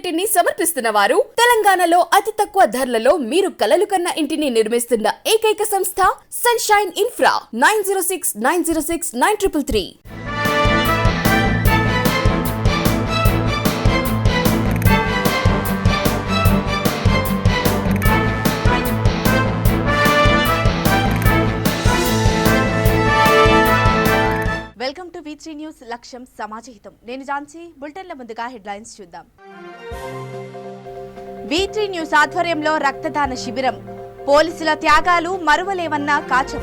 ఇంటిని సమర్పిస్తున్న వారు తెలంగాణలో అతి తక్కువ ధరలలో మీరు కలలు కన్న ఇంటిని నిర్మిస్తున్న ఏకైక సంస్థ sunshine infra 9069069333. Welcome to V3 news. లక్ష్యం సమాజహితం. నేను జాన్సీ. బులెటిన్ల ముందుగా హెడ్లైన్స్ చూద్దాం. V3 న్యూస్ ఆధ్వర్యంలో రక్తదాన శిబిరం. పోలీసుల త్యాగాలు మరువలేవన్న కాచం.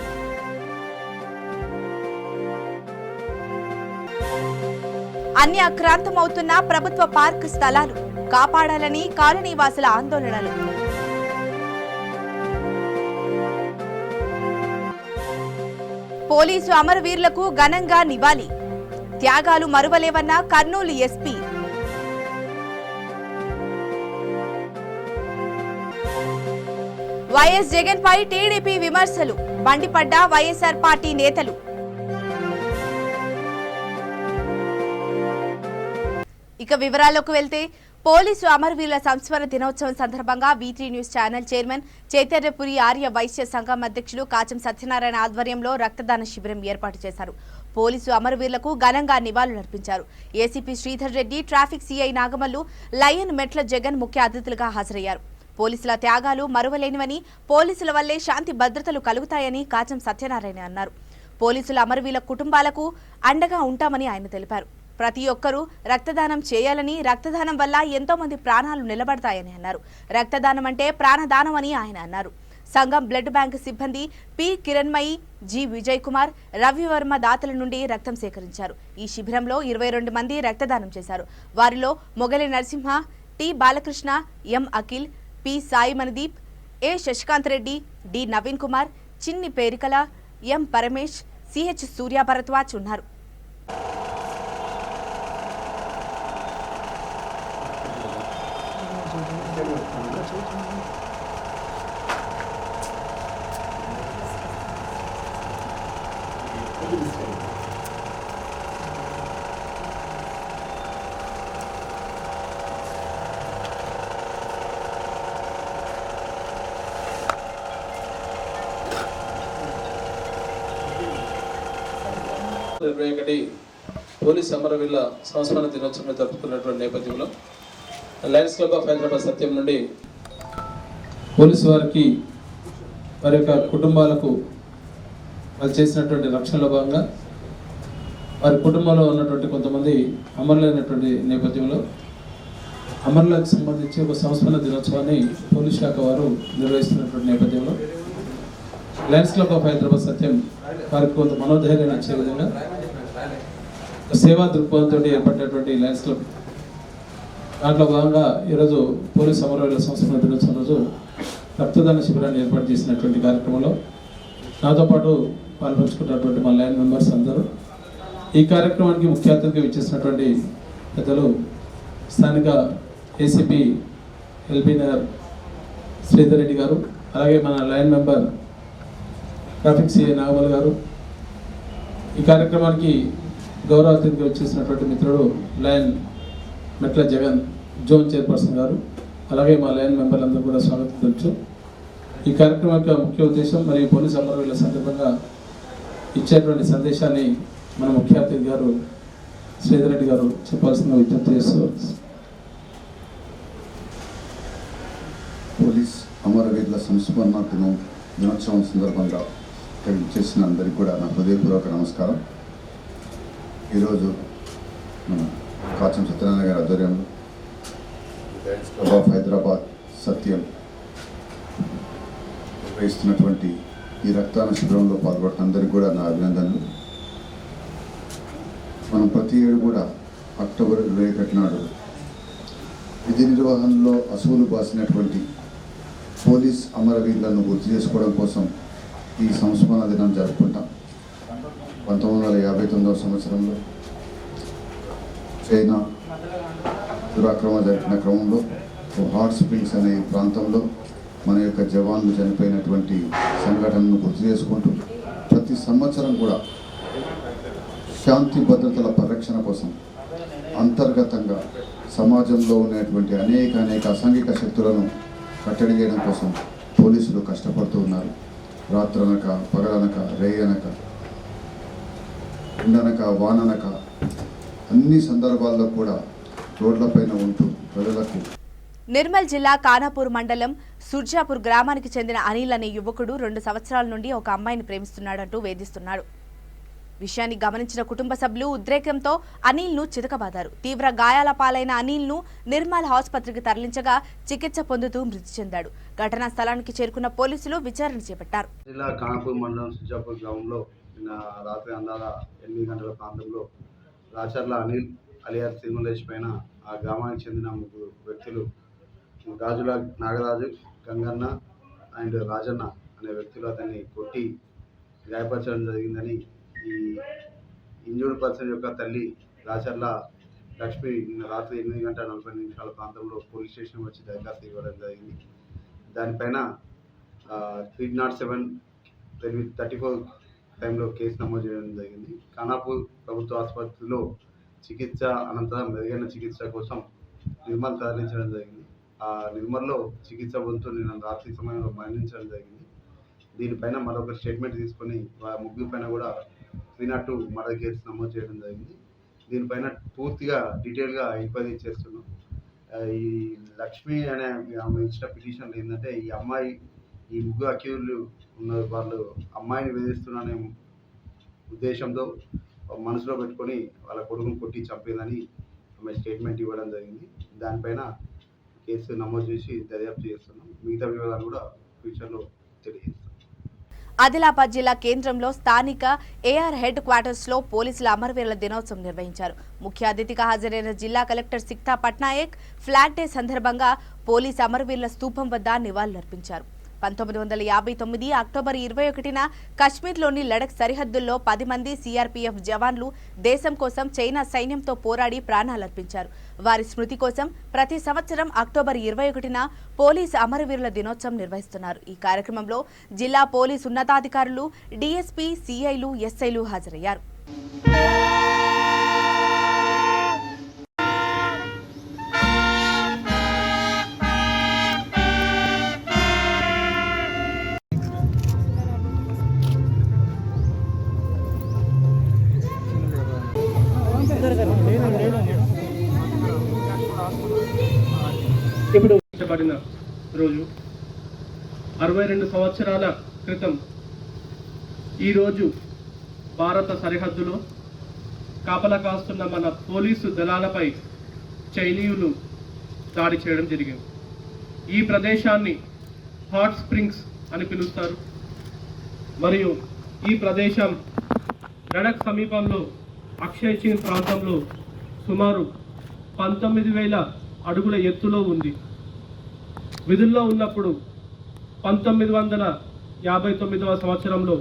అన్ని అక్రాంతమవుతున్న ప్రభుత్వ పార్క్ స్థలాలు కాపాడాలని కాలనీ వాసుల ఆందోళనలు. పోలీసు అమరవీరులకు ఘనంగా నివాళి. త్యాగాలు మరువలేవన్న కర్నూలు ఎస్పీ. వైఎస్ జగన్ పై టీడీపీ విమర్శలు. మండిపడ్డ వైఎస్ఆర్ పార్టీ నేతలు. ఇక వివరాల్లోకి వెళ్తే, పోలీసు అమరవీరుల సంస్మరణ దినోత్సవం సందర్భంగా V3 news channel chairman Chaitanyapuri Arya Vysya సంఘం అధ్యక్షులు కాచం సత్యనారాయణ ఆధ్వర్యంలో రక్తదాన శిబిరం ఏర్పాటు చేశారు. పోలీసు అమరవీరులకు ఘనంగా నివాళులర్పించారు. ACP Sridhar Reddy, traffic CI Nagamallu, lion మెట్ల జగన్ ముఖ్య అతిథులుగా హాజరయ్యారు. పోలీసుల త్యాగాలు మరువలేనివని, పోలీసుల వల్లే శాంతి భద్రతలు కలుగుతాయని కాచం సత్యనారాయణ అన్నారు. పోలీసుల అమరవీరుల కుటుంబాలకు అండగా ఉంటామని ఆయన తెలిపారు. ప్రతి ఒక్కరూ రక్తదానం చేయాలని, రక్తదానం వల్ల ఎంతో మంది ప్రాణాలు నిలబడతాయని అన్నారు. రక్తదానం అంటే ప్రాణదానం అని ఆయన అన్నారు. సంఘం బ్లడ్ బ్యాంక్ సిబ్బంది పి కిరణ్మయి, జి విజయ్ కుమార్, రవివర్మ దాతల నుండి రక్తం సేకరించారు. ఈ శిబిరంలో 22 మంది రక్తదానం చేశారు. వారిలో మొగలి నరసింహ, టి బాలకృష్ణ, ఎం అఖిల్, పి సాయి మనదీప్, ఏ శశికాంత్ రెడ్డి, డి నవీన్ కుమార్, చిన్ని పేరికల, ఎం పరమేష్, సిహెచ్ సూర్య భరద్వాజ్ ఉన్నారు. పోలీస్ అమరవీరుల సంస్మరణ దినోత్సవం జరుపుకున్నటువంటి నేపథ్యంలో లయన్స్ క్లబ్ ఆఫ్ హైదరాబాద్ సత్యం నుండి పోలీసు వారికి, వారి యొక్క కుటుంబాలకు వాళ్ళు చేసినటువంటి రక్షణలో భాగంగా వారి కుటుంబంలో ఉన్నటువంటి కొంతమంది అమరులైనటువంటి నేపథ్యంలో అమరులకు సంబంధించి ఒక సంస్మరణ దినోత్సవాన్ని పోలీస్ శాఖ వారు నిర్వహిస్తున్నటువంటి నేపథ్యంలో లయన్స్ క్లబ్ ఆఫ్ హైదరాబాద్ సత్యం వారికి కొంత మనోధైర్యాన్ని ఇచ్చే విధంగా సేవా దృక్పథంతో ఏర్పడినటువంటి లయన్స్ క్లబ్ దాంట్లో భాగంగా ఈరోజు పోలీస్ అమరవీరుల సంస్మరణ దినోత్సవం రోజు రక్తదాన శిబిరాన్ని ఏర్పాటు చేసినటువంటి కార్యక్రమంలో నాతో పాటు పాల్పంచుకున్నటువంటి మా లైన్ మెంబర్స్ అందరూ, ఈ కార్యక్రమానికి ముఖ్య అతిథిగా ఇచ్చేసినటువంటి పెద్దలు స్థానిక ఏసీపీ ఎల్బీ నగర్ శ్రీధర్ రెడ్డి గారు, అలాగే మన line member traffic CI Nagamal గారు, ఈ కార్యక్రమానికి గౌరవ అతిథిగా వచ్చేసినటువంటి మిత్రుడు లయన్ మెట్ల జగన్ జోన్ చైర్పర్సన్ గారు, అలాగే మా లైన్ మెంబర్లందరూ కూడా స్వాగతం తెలుసు. ఈ కార్యక్రమం యొక్క ముఖ్య ఉద్దేశం మరియు పోలీస్ అమరవీరుల సందర్భంగా ఇచ్చేటువంటి సందేశాన్ని మన ముఖ్య అతిథి గారు శ్రీధర్ రెడ్డి గారు చెప్పాల్సిన విజ్ఞప్తి చేస్తూ, పోలీస్ అమరవీరుల సంస్మరణ దినోత్సవం సందర్భంగా చేసిన అందరికీ కూడా నా హృదయపూర్వక నమస్కారం. ఈరోజు మన కాచం సత్యనారాయణ గారి ఆధ్వర్యంలో క్లబ్ ఆఫ్ హైదరాబాద్ సత్యం నిర్వహిస్తున్నటువంటి ఈ రక్తదాన శిబిరంలో పాల్గొన్న అందరికీ కూడా నా అభినందనలు. మనం ప్రతి ఏడు కూడా అక్టోబర్ 21 నాడు విధి నిర్వహణలో అసూలు బాసినటువంటి పోలీస్ అమరవీరులను గుర్తు చేసుకోవడం కోసం ఈ సంస్మరణ దినం జరుపుకుంటాం. 1959వ సంవత్సరంలో చైనా దురాక్రమణ జరిపిన క్రమంలో హాట్ స్ప్రింగ్స్ అనే ప్రాంతంలో మన యొక్క జవాన్లు చనిపోయినటువంటి సంఘటనను గుర్తు చేసుకుంటూ ప్రతి సంవత్సరం కూడా శాంతి భద్రతల పరిరక్షణ కోసం అంతర్గతంగా సమాజంలో ఉన్నటువంటి అనేక అసాంఘిక శక్తులను కట్టడి చేయడం కోసం పోలీసులు కష్టపడుతూ ఉన్నారు. రాత్రనక పగలనక రేయనక ఎండనక వాననక అన్ని సందర్భాల్లో కూడా రోడ్లపైన ఉంటూ ప్రజలకు. నిర్మల్ జిల్లా ఖానాపూర్ మండలం సుర్జాపూర్ గ్రామానికి చెందిన అనిల్ అనే యువకుడు 2 సంవత్సరాల నుండి ఒక అమ్మాయిని ప్రేమిస్తున్నాడంటూ వేధిస్తున్నాడు. విషయాన్ని గమనించిన కుటుంబ సభ్యులు ఉద్రేకంతో అనిల్ను చితకబాదారు. తీవ్ర గాయాల పాలైన అనిల్ను నిర్మల్ ఆసుపత్రికి తరలించగా చికిత్స పొందుతూ మృతి చెందాడు. ఘటనా స్థలానికి చేరుకున్న పోలీసులు విచారణ చేపట్టారు. జిల్లా ఖానాపూర్ మండలం సుర్జాపూర్ గ్రామంలో నిన్న రాత్రి అందాల 8 గంటల ప్రాంతంలో రాచర్ల అనిల్ అలియాస్ తిరుమలేష్ పైన ఆ గ్రామానికి చెందిన 3 వ్యక్తులు గాజుల నాగరాజు, గంగన్న అండ్ రాజన్న అనే వ్యక్తులు అతన్ని కొట్టి గాయపరచడం జరిగిందని ఈ ఇంజూర్డ్ పర్సన్ యొక్క తల్లి రాచర్ల లక్ష్మి నిన్న రాత్రి 8:40 ప్రాంతంలో పోలీస్ స్టేషన్ వచ్చి దరఖాస్తు ఇవ్వడం జరిగింది. దానిపైన 307/34 టైంలో కేసు నమోదు చేయడం జరిగింది. ఖానాపూర్ ప్రభుత్వ ఆసుపత్రిలో చికిత్స అనంతరం మెరుగైన చికిత్స కోసం నిర్మల్ తరలించడం జరిగింది. ఆ నిర్మల్లో చికిత్స పొందుతూ నిన్న రాత్రి సమయంలో మరణించడం జరిగింది. దీనిపైన మరొక స్టేట్మెంట్ తీసుకొని 3 పైన కూడా 302 మర్డర్ కేసు నమోదు చేయడం జరిగింది. దీనిపైన పూర్తిగా డీటెయిల్గా ఎంక్వైరీ చేస్తున్నాం. ఈ లక్ష్మి అనే ఆమె ఇచ్చిన పిటిషన్లు ఏంటంటే ఈ 3 అక్యూజ్లు ఉన్న వాళ్ళు అమ్మాయిని వేధిస్తున్నారనే ఉద్దేశంతో మనసులో పెట్టుకొని వాళ్ళ కొడుకును కొట్టి చంపేదని ఆమె స్టేట్మెంట్ ఇవ్వడం జరిగింది. దానిపైన కేసు నమోదు చేసి దర్యాప్తు చేస్తున్నాం. మిగతా వివరాలు కూడా ఫ్యూచర్లో తెలియజేస్తాం. ఆదిలాబాద్ జిల్లా కేంద్రంలో స్థానిక ఏఆర్ హెడ్ క్వార్టర్స్ లో పోలీసుల అమరవీరుల దినోత్సవం నిర్వహించారు. ముఖ్య అతిథిగా హాజరైన జిల్లా collector Sikta Patnaik flag day సందర్భంగా పోలీసు అమరవీరుల స్తూపం వద్ద నివాళులర్పించారు. 1959 అక్టోబర్ 21న కశ్మీర్లోని లడఖ్ సరిహద్దుల్లో 10 మంది సిఆర్పీఎఫ్ జవాన్లు దేశం కోసం చైనా సైన్యంతో పోరాడి ప్రాణాలర్పించారు. వారి స్మృతి కోసం ప్రతి సంవత్సరం అక్టోబర్ 21న పోలీసు అమరవీరుల దినోత్సవం నిర్వహిస్తున్నారు. ఈ కార్యక్రమంలో జిల్లా పోలీసు ఉన్నతాధికారులు, డీఎస్పీ, సీఐలు, ఎస్ఐలు హాజరయ్యారు. ఇప్పుడు ఇష్టపడిన రోజు 62 సంవత్సరాల క్రితం ఈరోజు భారత సరిహద్దులో కాపలా కాస్తున్న మన పోలీసు దళాలపై చైనీయులు దాడి చేయడం జరిగింది. ఈ ప్రదేశాన్ని హాట్ స్ప్రింగ్స్ అని పిలుస్తారు. మరియు ఈ ప్రదేశం లడఖ్ సమీపంలో అక్షయ్ చీన్ ప్రాంతంలో సుమారు 19,000 అడుగుల ఎత్తులో ఉంది. విధుల్లో ఉన్నప్పుడు 1959వ సంవత్సరంలో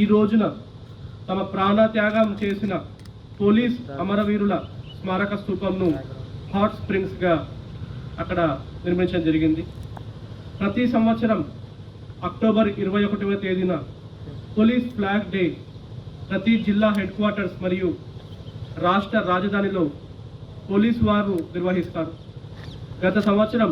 ఈ రోజున తమ ప్రాణత్యాగం చేసిన పోలీస్ అమరవీరుల స్మారక స్తూపంను హాట్ స్ప్రింగ్స్గా అక్కడ నిర్మించడం జరిగింది. ప్రతి సంవత్సరం అక్టోబర్ 21వ తేదీన పోలీస్ ఫ్లాగ్ డే ప్రతి జిల్లా హెడ్ క్వార్టర్స్ మరియు రాష్ట్ర రాజధానిలో పోలీసు వారు నిర్వహిస్తారు. గత సంవత్సరం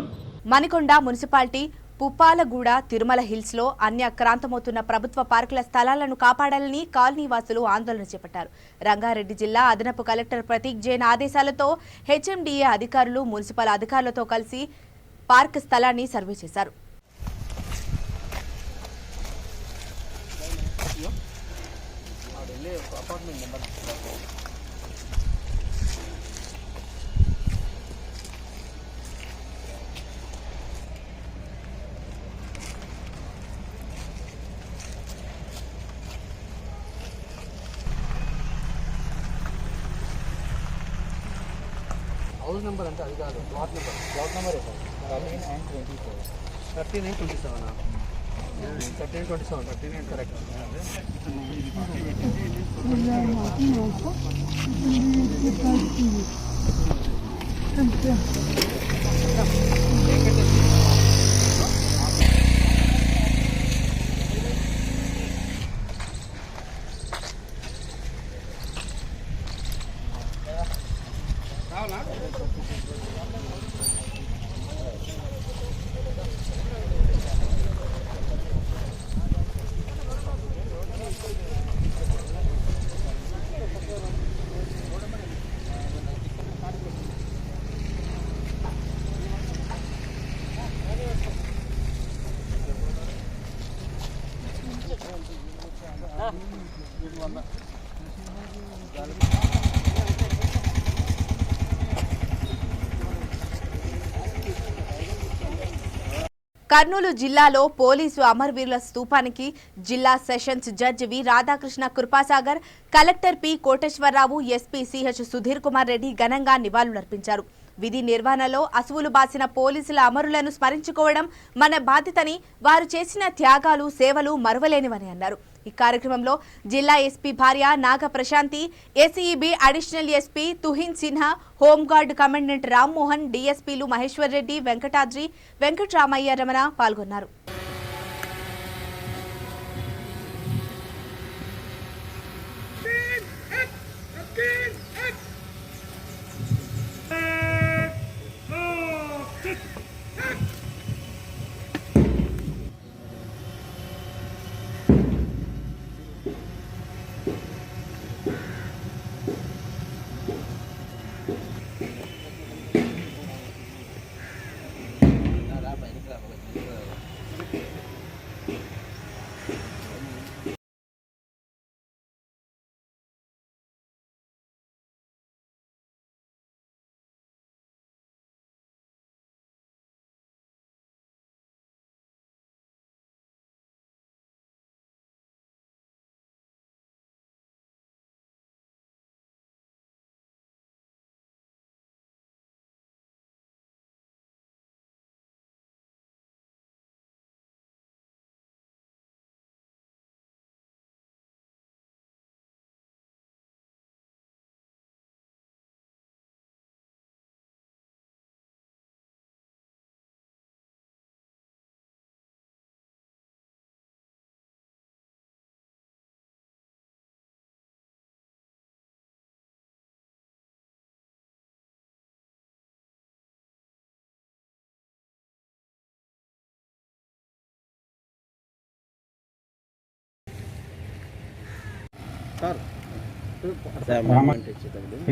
మణికొండ మున్సిపాలిటీ పుప్పాలగూడ తిరుమల హిల్స్ లో అన్యాక్రాంతమవుతున్న ప్రభుత్వ పార్కుల స్థలాలను కాపాడాలని కాలనీ వాసులు ఆందోళన చేపట్టారు. రంగారెడ్డి జిల్లా అదనపు కలెక్టర్ ప్రతీక్ జైన్ ఆదేశాలతో హెచ్ఎండిఏ అధికారులు మున్సిపల్ అధికారులతో కలిసి పార్క్ స్థలాన్ని సర్వే చేశారు. హౌస్ నెంబర్ అంటే అది కాదు, plot number 13 and 27. 13 and 27 13 and 27 13 and correct. Kurnool జిల్లాలో పోలీసు అమరవీరుల స్తూపానికి జిల్లా sessions judge V Radhakrishna Kripasagar, collector P Koteswararao, SP CH Sudheer Kumar Reddy ఘనంగా నివాళులర్పించారు. విధి నిర్వహణలో అసువులు బాసిన పోలీసుల అమరులను స్మరించుకోవడం మన బాధ్యతని, వారు చేసిన త్యాగాలు, సేవలు మరువలేనివని అన్నారు. ఈ కార్యక్రమంలో జిల్లా ఎస్పీ భార్య Naga Prashanthi, SEB additional SP Tuhin Sinha, home guard commandant Rammohan, డీఎస్పీలు మహేశ్వర్ రెడ్డి, వెంకటాద్రి, వెంకట్రామయ్య రమణ పాల్గొన్నారు.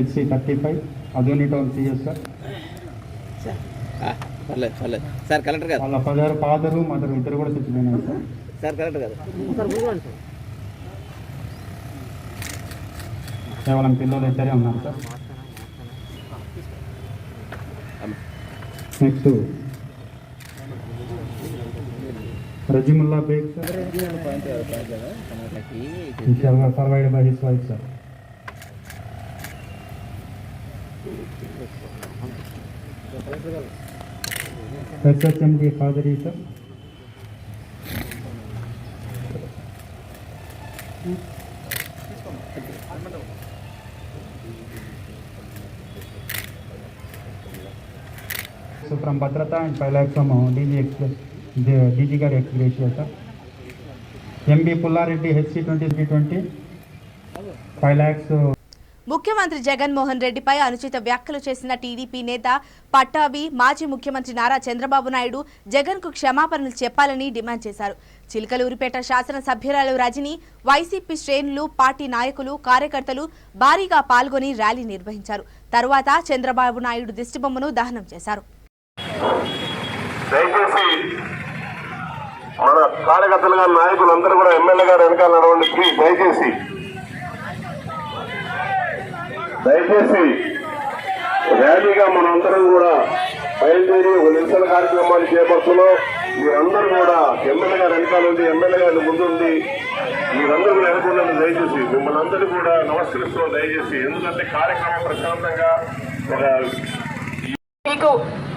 HC35 Adoni town CS sir. Sir collector గారు వాళ్ళ ఫాదరు మదర్ ఇద్దరు కూడా చచ్చిపోయినారు సార్. సార్ కలెక్టర్ గారు కేవలం పిల్లలు ఇద్దరే ఉన్నారు sir. Next Rahimullah Baig sir, survived by his wife sir. SHMD Khadri sir. So from Bhadrata and 5 lakhs from DG గారి ex gratia sir. MB Pullareddy HC2020 5 lakhs. ముఖ్యమంత్రి జగన్మోహన్ రెడ్డిపై అనుచిత వ్యాఖ్యలు చేసిన టీడీపీ నేత పట్టాభి మాజీ ముఖ్యమంత్రి నారా చంద్రబాబు నాయుడు జగన్కు క్షమాపణలు చెప్పాలని డిమాండ్ చేశారు. చిలకలూరిపేట శాసనసభ్యురాలు రజని, వైసీపీ శ్రేణులు, పార్టీ నాయకులు, కార్యకర్తలు భారీగా పాల్గొని ర్యాలీ నిర్వహించారు. తరువాత చంద్రబాబు నాయుడు దిష్టిబొమ్మను దహనం చేశారు. దయచేసి మన కార్యకర్తలుగా నాయకులందరూ కూడా ఎమ్మెల్యే గారు వెనకాల నడవండి ప్లీజ్. దయచేసి ర్యాలీగా మనందరం కూడా బయలుదేరి ఒక నిరసన కార్యక్రమాన్ని చేపడుతున్నాం. మీరందరూ కూడా ఎమ్మెల్యే గారు వెనకాల ఉండి, ఎమ్మెల్యే గారిని ముందుండి మీరందరూ కూడా వెనకుండండి. దయచేసి మిమ్మల్ని అందరూ కూడా నమస్కరిస్తున్నాం దయచేసి. ఎందుకంటే కార్యక్రమం ప్రశాంతంగా మీకు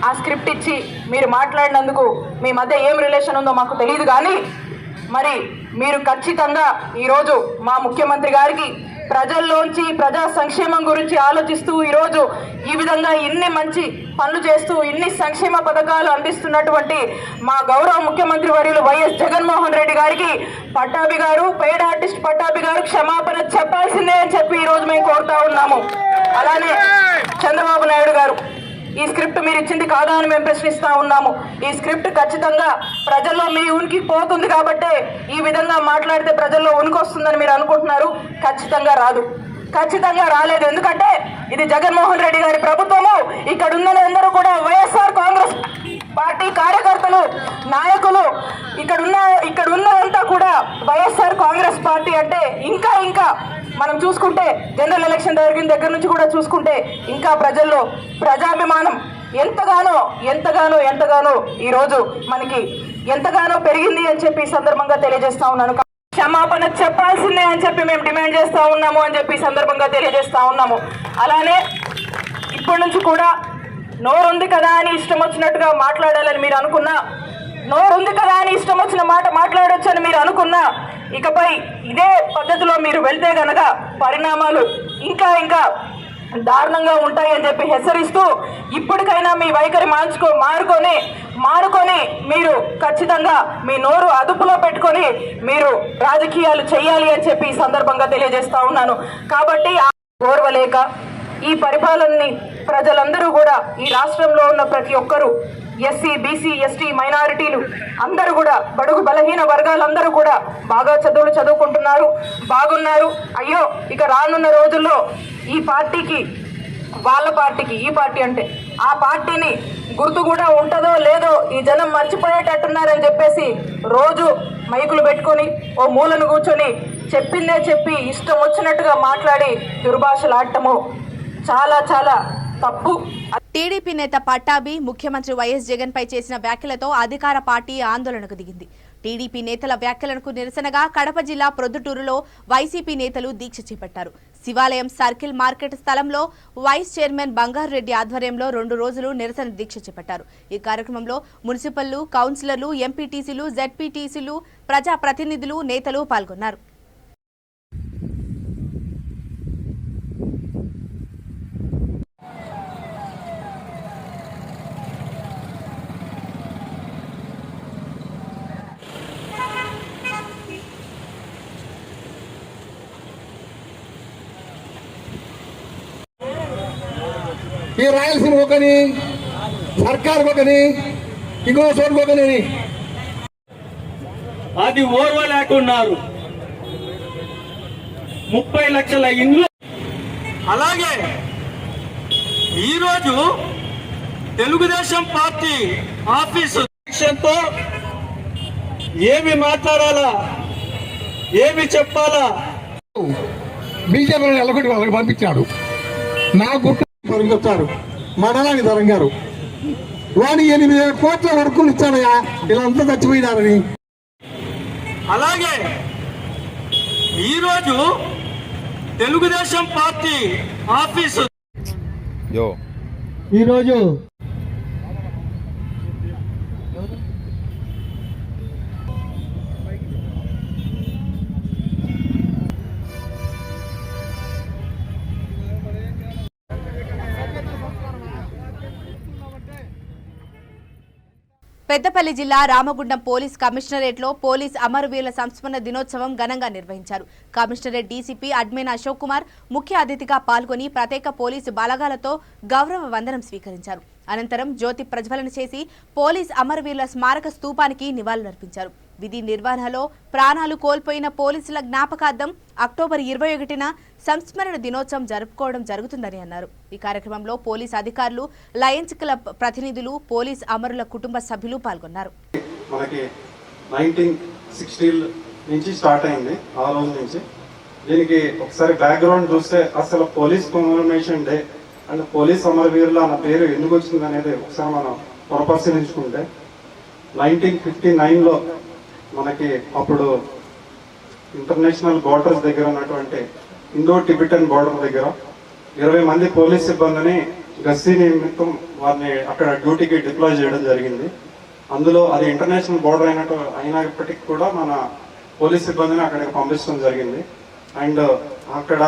ఆ స్క్రిప్ట్ ఇచ్చి మీరు మాట్లాడినందుకు మీ మధ్య ఏం రిలేషన్ ఉందో మాకు తెలియదు, కానీ మరి మీరు ఖచ్చితంగా ఈరోజు మా ముఖ్యమంత్రి గారికి ప్రజల్లోంచి ప్రజా సంక్షేమం గురించి ఆలోచిస్తూ ఈరోజు ఈ విధంగా ఇన్ని మంచి పనులు చేస్తూ ఇన్ని సంక్షేమ పథకాలు అందిస్తున్నటువంటి మా గౌరవ ముఖ్యమంత్రి వర్యులు వైఎస్ జగన్మోహన్ రెడ్డి గారికి పట్టాభి గారు, పెయిడ్ ఆర్టిస్ట్ పట్టాభి గారు క్షమాపణ చెప్పాల్సిందే అని చెప్పి ఈరోజు మేము కోరుతా ఉన్నాము. అలానే చంద్రబాబు నాయుడు గారు, ఈ స్క్రిప్ట్ మీరు ఇచ్చింది కాదా అని మేము ప్రశ్నిస్తా ఉన్నాము. ఈ స్క్రిప్ట్ ఖచ్చితంగా ప్రజల్లో మీ ఉనికి పోతుంది కాబట్టే ఈ విధంగా మాట్లాడితే ప్రజల్లో ఉనికి వస్తుందని మీరు అనుకుంటున్నారు. ఖచ్చితంగా రాదు, ఖచ్చితంగా రాలేదు. ఎందుకంటే ఇది జగన్మోహన్ రెడ్డి గారి ప్రభుత్వము. ఇక్కడ ఉన్న అందరూ కూడా వైఎస్ఆర్ కాంగ్రెస్ పార్టీ కార్యకర్తలు, నాయకులు, ఇక్కడ ఉన్నంతా కూడా వైఎస్ఆర్ కాంగ్రెస్ పార్టీ అంటే ఇంకా మనం చూసుకుంటే జనరల్ ఎలక్షన్ జరిగిన దగ్గర నుంచి కూడా చూసుకుంటే ఇంకా ప్రజల్లో ప్రజాభిమానం ఎంతగానో ఈరోజు మనకి ఎంతగానో పెరిగింది అని చెప్పి ఈ సందర్భంగా తెలియజేస్తా ఉన్నాను. క్షమాపణ చెప్పాల్సిందే అని చెప్పి మేము డిమాండ్ చేస్తా ఉన్నాము అని చెప్పి ఈ సందర్భంగా తెలియజేస్తా ఉన్నాము. అలానే ఇప్పటి నుంచి కూడా నోరుంది కదా అని ఇష్టం వచ్చినట్టుగా మాట్లాడాలని మీరు అనుకున్నా, నోరుంది కదా అని ఇష్టం వచ్చిన మాట మాట్లాడొచ్చు అని మీరు అనుకున్నా, ఇకపై ఇదే పద్ధతిలో మీరు వెళ్తే గనక పరిణామాలు ఇంకా దారుణంగా ఉంటాయి అని చెప్పి హెచ్చరిస్తూ, ఇప్పటికైనా మీ వైఖరి మారుకొని మీరు ఖచ్చితంగా మీ నోరు అదుపులో పెట్టుకొని మీరు రాజకీయాలు చేయాలి అని చెప్పి ఈ సందర్భంగా తెలియజేస్తా ఉన్నాను. కాబట్టి ఓర్వలేక ఈ పరిపాలనని ప్రజలందరూ కూడా, ఈ రాష్ట్రంలో ఉన్న ప్రతి ఒక్కరూ, ఎస్సీ, బీసీ, ఎస్టీ, మైనారిటీలు అందరూ కూడా, బడుగు బలహీన వర్గాలందరూ కూడా బాగా చదువుకుంటున్నారు, బాగున్నారు. అయ్యో ఇక రానున్న రోజుల్లో ఈ పార్టీకి, వాళ్ళ పార్టీకి, ఈ పార్టీ అంటే ఆ పార్టీని గుర్తు కూడా ఉంటుందో లేదో ఈ జనం మర్చిపోయేటట్టున్నారని చెప్పేసి రోజు మైకులు పెట్టుకొని ఓ మూలను కూర్చొని చెప్పిందే చెప్పి ఇష్టం వచ్చినట్టుగా మాట్లాడి దుర్భాషలాడటము చాలా తప్పు. టీడీపీ నేత పట్టాభి ముఖ్యమంత్రి వైఎస్ జగన్ పై చేసిన వ్యాఖ్యలతో అధికార పార్టీ ఆందోళనకు దిగింది. టీడీపీ నేతల వ్యాఖ్యలకు నిరసనగా కడప జిల్లా ప్రొద్దుటూరులో వైసీపీ నేతలు దీక్ష చేపట్టారు. శివాలయం సర్కిల్ మార్కెట్ స్థలంలో వైస్ చైర్మన్ బంగారు రెడ్డి ఆధ్వర్యంలో 2 రోజులు నిరసన దీక్ష చేపట్టారు. ఈ కార్యక్రమంలో మున్సిపల్ కౌన్సిలర్లు, ఎంపీటీసీలు, జెడ్పీటీసీలు, ప్రజాప్రతినిధులు, నేతలు పాల్గొన్నారు. ఈ రాయలసీమ ఒకని, సర్కార్ ఒకని, ఇంకో చోటు ఒకని, అది ఓర్వలేకున్నారు. 30 లక్షల ఇండ్లు. అలాగే ఈరోజు తెలుగుదేశం పార్టీ ఆఫీసు తో ఏమి మాట్లాడాలా, ఏమి చెప్పాలా బీజేపీ ఎల్లగొట్టి వాళ్ళకి పంపించాడు. నా గుట్టు చెప్తారు మడలాని ధరం గారు వాని 8 కోట్ల వరకులు ఇచ్చాడయా, వీళ్ళంతా చచ్చిపోయినారని. అలాగే ఈరోజు తెలుగుదేశం పార్టీ ఆఫీసు ఈరోజు పెద్దపల్లి జిల్లా రామగుండం పోలీస్ కమిషనరేట్లో పోలీస్ అమరవీరుల సంస్మరణ దినోత్సవం ఘనంగా నిర్వహించారు. Commissionerate DCP admin Ashok Kumar ముఖ్య అతిథిగా పాల్గొని ప్రత్యేక పోలీసు బలగాలతో గౌరవ వందనం స్వీకరించారు. అనంతరం జ్యోతి ప్రజ్వలన చేసి పోలీస్ అమరవీరుల స్మారక స్తూపానికి నివాళులర్పించారు. విధి నిర్వహణలో ప్రాణాలు కోల్పోయిన పోలీసుల జ్ఞాపకార్థం అక్టోబర్ 21న సంస్మరణ దినోత్సవం జరుపుకోవడం జరుగుతుందని అన్నారు. ఈ కార్యక్రమంలో పోలీస్ అధికారులు, లయన్స్ క్లబ్ ప్రతినిధులు, పోలీస్ అమరుల కుటుంబ సభ్యులు పాల్గొన్నారు. మనకి 1960 నుంచి స్టార్ట్ అయింది. ఆ రోజు నుంచి దీనికి ఒకసారి బ్యాక్గ్రౌండ్ చూస్తే అసలు police commemoration day and police అమరవీరుల అన్న పేరు ఎందుకు వచ్చింది అనేది ఒకసారి మనం పునఃపరిశీలించుకుంటే 1959లో మనకి అప్పుడు ఇంటర్నేషనల్ బార్డర్స్ దగ్గర ఉన్నటువంటి ఇండో టిబెటన్ బార్డర్ దగ్గర 20 మంది పోలీస్ సిబ్బందిని గస్తీ నిమిత్తం వారిని అక్కడ డ్యూటీకి డిప్లాయ్ చేయడం జరిగింది. అందులో అది ఇంటర్నేషనల్ బార్డర్ అయినప్పటికీ కూడా మన పోలీస్ సిబ్బందిని అక్కడికి పంపించడం జరిగింది. అండ్ అక్కడ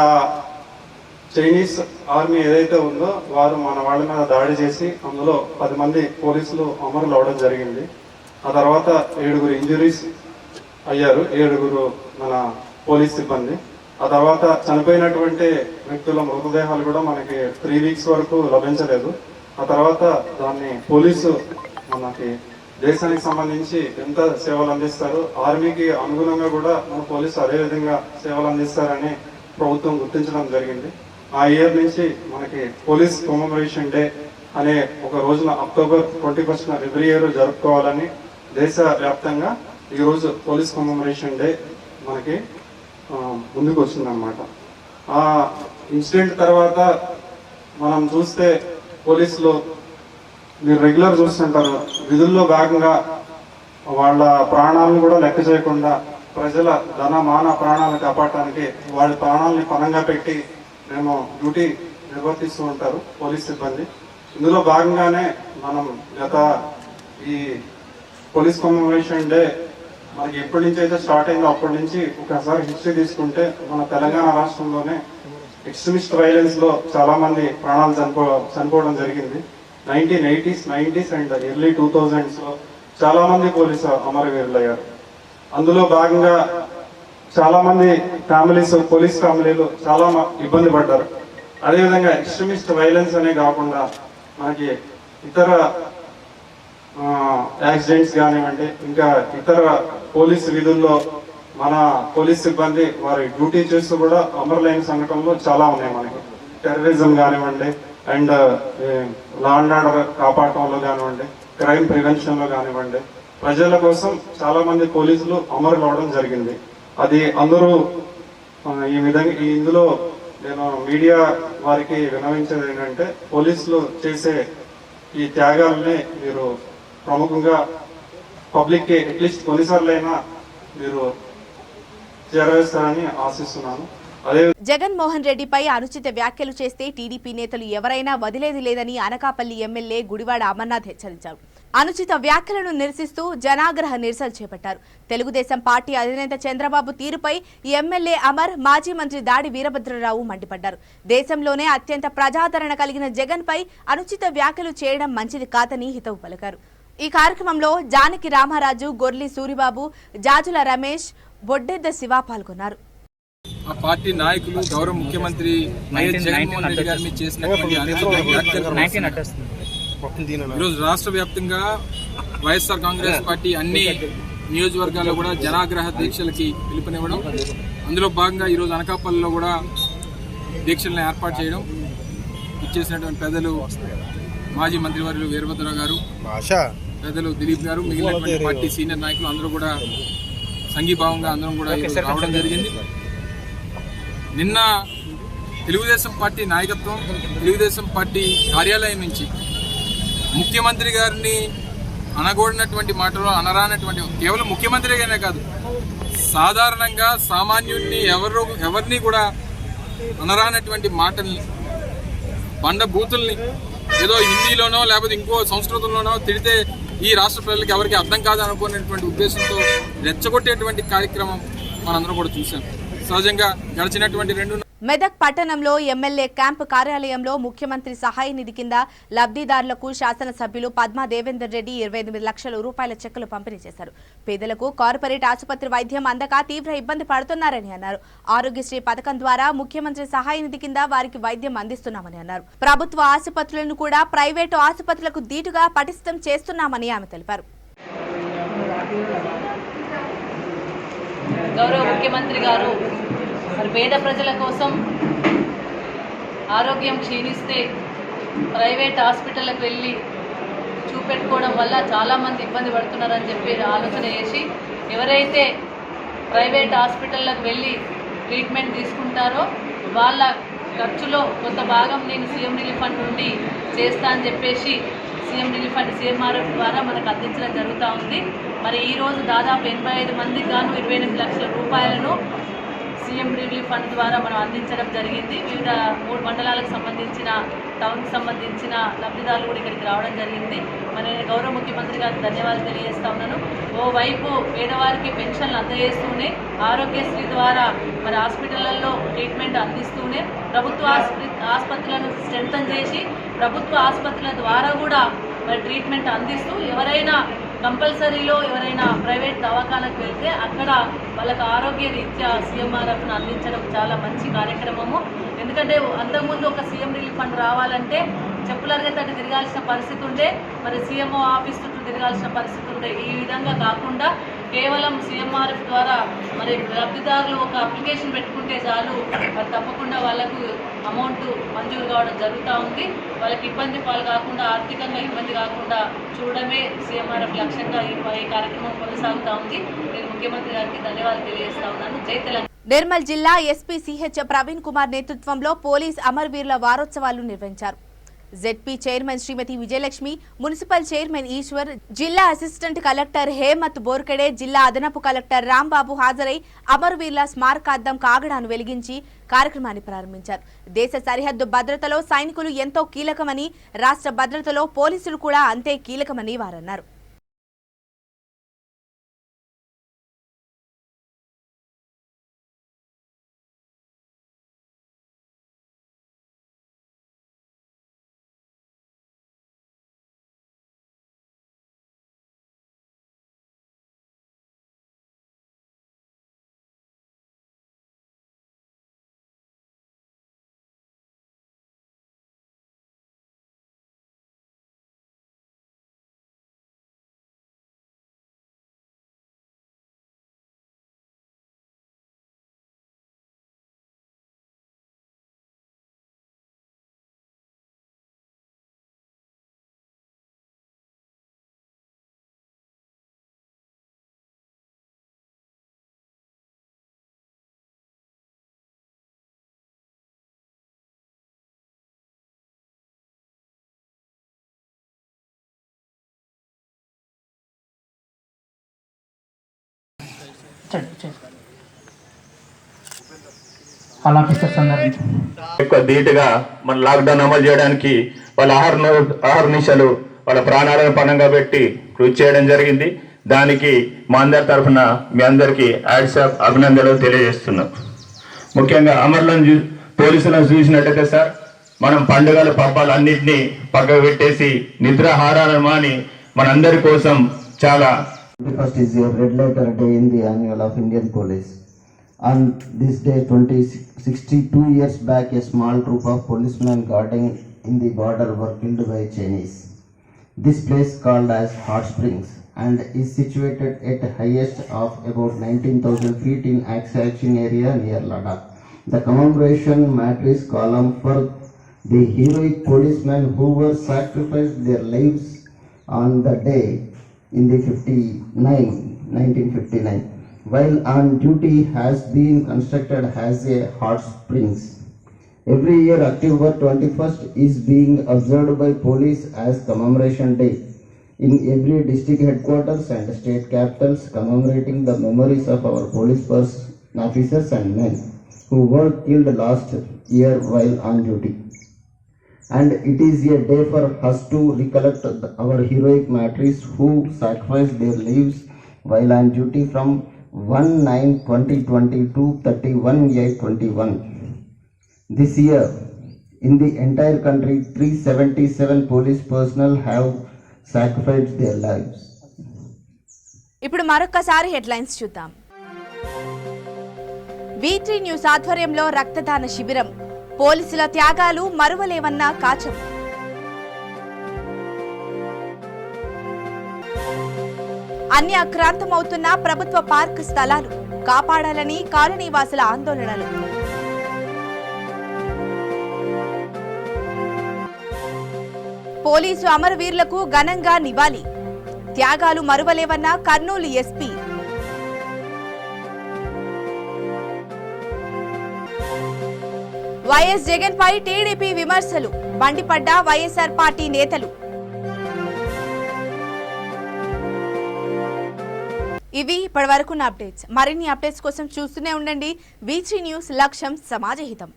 చైనీస్ ఆర్మీ ఏదైతే ఉందో వారు మన వాళ్ళ మీద దాడి చేసి అందులో 10 మంది పోలీసులు అమరులు అవడం జరిగింది. ఆ తర్వాత 7 ఇంజురీస్ అయ్యారు, 7 మన పోలీస్ సిబ్బంది. ఆ తర్వాత చనిపోయినటువంటి వ్యక్తుల మృతదేహాలు కూడా మనకి 3 వీక్స్ వరకు లభించలేదు. ఆ తర్వాత దాన్ని పోలీసు మనకి దేశానికి సంబంధించి ఎంత సేవలు అందిస్తారు, ఆర్మీకి అనుగుణంగా కూడా మన పోలీసు అదే విధంగా సేవలు అందిస్తారని ప్రభుత్వం గుర్తించడం జరిగింది. ఆ ఇయర్ నుంచి మనకి పోలీస్ కమెమరేషన్ డే అనే ఒక రోజున అక్టోబర్ 21న ఎవ్రీ ఇయర్ జరుపుకోవాలని దేశ వ్యాప్తంగా ఈరోజు పోలీస్ కమెమరేషన్ డే మనకి ముందుకు వచ్చిందనమాట. ఆ ఇన్సిడెంట్ తర్వాత మనం చూస్తే పోలీసులు మీరు రెగ్యులర్ చూస్తుంటారు, విధుల్లో భాగంగా వాళ్ళ ప్రాణాలను కూడా లెక్క చేయకుండా ప్రజల ధన మాన ప్రాణాలను కాపాడటానికి వాళ్ళ ప్రాణాలని పణంగా పెట్టి మేము డ్యూటీ నిర్వర్తిస్తూ ఉంటారు పోలీస్ సిబ్బంది. ఇందులో భాగంగానే మనం గత ఈ పోలీస్ కమెమరేషన్ డే మనకి ఎప్పటి నుంచి అయితే స్టార్ట్ అయిందో అప్పటి నుంచి ఒకసారి హిస్టరీ తీసుకుంటే మన తెలంగాణ రాష్ట్రంలోనే ఎక్స్ట్రీమిస్ట్ వైలెన్స్ లో చాలా మంది ప్రాణాలు చనిపోవడం జరిగింది. 1980s, 90s and early 2000s లో చాలా మంది పోలీసు అమరవీరులు అయ్యారు. అందులో భాగంగా చాలా మంది ఫ్యామిలీస్, పోలీస్ ఫ్యామిలీలు చాలా ఇబ్బంది పడ్డారు. అదేవిధంగా ఎక్స్ట్రీమిస్ట్ వైలెన్స్ అనే కాకుండా మనకి ఇతర యాక్సిడెంట్స్ కానివ్వండి, ఇంకా ఇతర పోలీస్ విధుల్లో మన పోలీస్ సిబ్బంది వారి డ్యూటీ చేస్తూ కూడా అమరులైన సంఘటనలు చాలా ఉన్నాయి. మనకి టెర్రరిజం కానివ్వండి, అండ్ లా అండ్ ఆర్డర్ కాపాడటంలో కానివ్వండి, క్రైమ్ ప్రివెన్షన్లో కానివ్వండి, ప్రజల కోసం చాలా మంది పోలీసులు అమరులు అవడం జరిగింది. అది అందరూ ఈ విధంగా ఇందులో నేను మీడియా వారికి విన్నవించేది ఏంటంటే, పోలీసులు చేసే ఈ త్యాగాలని మీరు ప్రముఖంగా పబ్లిక్కి అట్లీస్ట్ కొన్నిసార్లైనా మీరు చేరవేస్తారని ఆశిస్తున్నాను. జగన్మోహన్ రెడ్డిపై అనుచిత వ్యాఖ్యలు చేస్తే టీడీపీ నేతలు ఎవరైనా వదిలేది లేదని అనకాపల్లి ఎమ్మెల్యే గుడివాడ అమర్నాథ్ హెచ్చరించారు. అనుచిత వ్యాఖ్యలను నిరసిస్తూ జనాగ్రహ నిరసన చేపట్టారు. తెలుగుదేశం పార్టీ అధినేత చంద్రబాబు తీరుపై ఎమ్మెల్యే అమర్, మాజీ మంత్రి దాడి వీరభద్రరావు మండిపడ్డారు. దేశంలోనే అత్యంత ప్రజాదరణ కలిగిన జగన్ పై అనుచిత వ్యాఖ్యలు చేయడం మంచిది కాదని హితవు పలికారు. ఈ కార్యక్రమంలో జానకి రామరాజు, గొర్లి సూరిబాబు, జాజుల రమేష్, బొడ్డెద్ద శివ పాల్గొన్నారు. ఆ పార్టీ నాయకులు గౌరవ ముఖ్యమంత్రి వైఎస్ జగన్మోహన్ రెడ్డి గారిని చేసినటువంటి ఈరోజు రాష్ట్ర వ్యాప్తంగా వైఎస్ఆర్ కాంగ్రెస్ పార్టీ అన్ని నియోజకవర్గాల్లో కూడా జనాగ్రహ దీక్షలకి పిలుపునివ్వడం, అందులో భాగంగా ఈరోజు అనకాపల్లిలో కూడా దీక్షలను ఏర్పాటు చేయడం, ఇచ్చేసినటువంటి పెద్దలు మాజీ మంత్రివర్యులు వీరభద్రరావు గారు, పెద్దలు దిలీప్ గారు, మిగిలినటువంటి పార్టీ సీనియర్ నాయకులు అందరూ కూడా సంఘీభావంగా అందరం కూడా రావడం జరిగింది. నిన్న తెలుగుదేశం పార్టీ నాయకత్వం, తెలుగుదేశం పార్టీ కార్యాలయం నుంచి ముఖ్యమంత్రి గారిని అనగూడినటువంటి మాటలు, అనరానటువంటి, కేవలం ముఖ్యమంత్రిగానే కాదు, సాధారణంగా సామాన్యుడిని ఎవరిని కూడా అనరానటువంటి మాటల్ని, బండ బూతుల్ని ఏదో హిందీలోనో లేకపోతే ఇంకో సంస్కృతంలోనో తిడితే ఈ రాష్ట్ర ప్రజలకు ఎవరికి అర్థం కాదు అనుకునేటువంటి ఉద్దేశంతో రెచ్చగొట్టేటువంటి కార్యక్రమం మనందరం కూడా చూసాం. సహజంగా గడిచినటువంటి మెదక్ పట్టణంలో ఎమ్మెల్యే క్యాంపు కార్యాలయంలో ముఖ్యమంత్రి సహాయ నిధి కింద లబ్ధిదారులకు శాసనసభ్యులు పద్మా దేవేందర్ రెడ్డి 28 లక్షల రూపాయల చెక్కులు పంపిణీ చేశారు. పేదలకు కార్పొరేట్ ఆసుపత్రి వైద్యం అందక తీవ్ర ఇబ్బంది పడుతున్నారని అన్నారు. ఆరోగ్యశ్రీ పథకం ద్వారా ముఖ్యమంత్రి సహాయ నిధి కింద వారికి వైద్యం అందిస్తున్నామని అన్నారు. ప్రభుత్వ ఆసుపత్రులను కూడా ప్రైవేటు ఆసుపత్రులకు దీటుగా పటిష్టం చేస్తున్నామని ఆమె తెలిపారు. గౌరవ ముఖ్యమంత్రి గారు మరి పేద ప్రజల కోసం ఆరోగ్యం క్షీణిస్తే ప్రైవేట్ హాస్పిటల్కి వెళ్ళి చూపెట్టుకోవడం వల్ల చాలామంది ఇబ్బంది పడుతున్నారని చెప్పి ఆలోచన చేసి, ఎవరైతే ప్రైవేట్ హాస్పిటల్లకు వెళ్ళి ట్రీట్మెంట్ తీసుకుంటారో వాళ్ళ ఖర్చులో కొంత భాగం నేను సీఎం రిలీఫ్ ఫండ్ నుండి చేస్తా అని చెప్పేసి సీఎం రిలీఫ్ ఫండ్ సీఎంఆర్ఎఫ్ ద్వారా మనకు అందించడం జరుగుతూ ఉంది. మరి ఈరోజు దాదాపు 85 మందికి గాను 28 లక్షల రూపాయలను సీఎం రిలీఫ్ ఫండ్ ద్వారా మనం అందించడం జరిగింది. వివిధ 3 మండలాలకు సంబంధించిన, టౌన్కి సంబంధించిన లబ్ధిదారులు కూడా ఇక్కడికి రావడం జరిగింది. మరి నేను గౌరవ ముఖ్యమంత్రి గారికి ధన్యవాదాలు తెలియజేస్తా ఉన్నాను. ఓవైపు పేదవారికి పెన్షన్లు అందజేస్తూనే, ఆరోగ్యశ్రీ ద్వారా మరి హాస్పిటళ్లలో ట్రీట్మెంట్ అందిస్తూనే, ప్రభుత్వ ఆసుపత్రులను స్ట్రెంథన్ చేసి ప్రభుత్వ ఆసుపత్రుల ద్వారా కూడా మరి ట్రీట్మెంట్ అందిస్తూ, ఎవరైనా కంపల్సరీలో ఎవరైనా ప్రైవేట్ దవాఖానకు వెళ్తే అక్కడ వాళ్ళకు ఆరోగ్య రీత్యా సీఎంఆర్ఎఫ్ను అందించడం చాలా మంచి కార్యక్రమము. ఎందుకంటే అంతకుముందు ఒక సీఎం రిలీఫ్ ఫండ్ రావాలంటే చెప్పులరిగే తట్టు తిరగాల్సిన పరిస్థితి ఉంటే, మరి సీఎంఓ ఆఫీస్ చుట్టూ తిరగాల్సిన పరిస్థితి ఉంటే, ఈ విధంగా కాకుండా కేవలం సీఎంఆర్ఎఫ్ ద్వారా మరి లబ్ధిదారులు ఒక అప్లికేషన్ పెట్టుకుంటే చాలు, మరి తప్పకుండా వాళ్ళకు అమౌంట్ మంజూరు కావడం జరుగుతూ ఉంది. వాళ్ళకి ఇబ్బంది పాలు కాకుండా, ఆర్థికంగా ఇబ్బంది కాకుండా చూడడమే సీఎంఆర్ఎఫ్ లక్ష్యంగా ఈ కార్యక్రమం కొనసాగుతూ ఉంది. నేను ముఖ్యమంత్రి గారికి ధన్యవాదాలు తెలియజేస్తా ఉన్నాను. జై తెలంగాణ. నిర్మల్ జిల్లా ఎస్పీ సిహెచ్ ప్రవీణ్ కుమార్ నేతృత్వంలో పోలీస్ అమరవీరుల వారోత్సవాలు నిర్వహించారు. జెడ్పీ చైర్మన్ శ్రీమతి విజయలక్ష్మి, మున్సిపల్ చైర్మన్ ఈశ్వర్, జిల్లా అసిస్టెంట్ కలెక్టర్ హేమత్ బోర్కెడే, జిల్లా అదనపు కలెక్టర్ రాంబాబు హాజరై అమరవీరుల స్మారకార్థం కాగడాను వెలిగించి కార్యక్రమాన్ని ప్రారంభించారు. దేశ సరిహద్దు భద్రతలో సైనికులు ఎంతో కీలకమని, రాష్ట్ర భద్రతలో పోలీసులు కూడా అంతే కీలకమని వారన్నారు. ఎక్కువ ధీటుగా మన లాక్డౌన్ అమలు చేయడానికి వాళ్ళ ఆహార వాళ్ళ ప్రాణాలను పణంగా పెట్టి కృషి చేయడం జరిగింది. దానికి మా అందరి తరఫున మీ అందరికీ యాడ్సాప్ అభినందనలు తెలియజేస్తున్నాం. ముఖ్యంగా అమరులను పోలీసులను చూసినట్టయితే సార్, మనం పండుగలు పబ్బాలు అన్నింటినీ పక్కకు పెట్టేసి నిద్రాహారాలను మాని మనందరి కోసం చాలా 21st is your red letter day in the annual of Indian Police. On this day 62 years back, a small group of policemen guarding in the border were killed by Chinese. This place called as Hot Springs and is situated at the highest of about 19,000 feet in Aksai area near Ladakh. The commemoration matrix column for the heroic policemen who were sacrificed their lives on the day in the 1959, while on duty has been constructed as a hot springs. Every year October 21st is being observed by police as commemoration day in every district headquarters and state capitals, commemorating the memories of our police officers and men who were killed last year while on duty. And it is a day for us to recollect our heroic martyrs who sacrificed their lives while on duty from 1/9/2020 to 31/8/21. This year, in the entire country, 377 police personnel have sacrificed their lives. ఇప్పుడు మరొకసారి headlines చూద్దాం. V3 news ఆధ్వర్యంలో రక్తదాన శిబిరం, పోలీసుల త్యాగాలు మరువలేవన్న కాచం. అన్యాక్రాంతమవుతున్న ప్రభుత్వ park స్థలాలు కాపాడాలని కాలనీవాసుల ఆందోళనలు. పోలీసు అమరవీరులకు ఘనంగా నివాళి, త్యాగాలు మరువలేవన్న కర్నూలు ఎస్పీ. వైఎస్ జగన్ పై టీడీపీ విమర్శలు, మండిపడ్డ వైఎస్ఆర్ పార్టీ నేతలు. ఇవి ఇప్పటివరకున్న అప్డేట్స్. మరిన్ని అప్డేట్స్ కోసం చూస్తూనే ఉండండి V3 న్యూస్, లక్ష్యం సమాజహితం.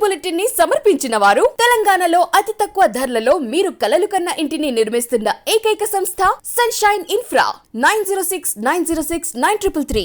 బులెటిన్ ని సమర్పించిన వారు తెలంగాణలో అతి తక్కువ ధరలలో మీరు కలలు కన్న ఇంటిని నిర్మిస్తున్న ఏకైక సంస్థ సన్షైన్ ఇన్ఫ్రా. 9069069333.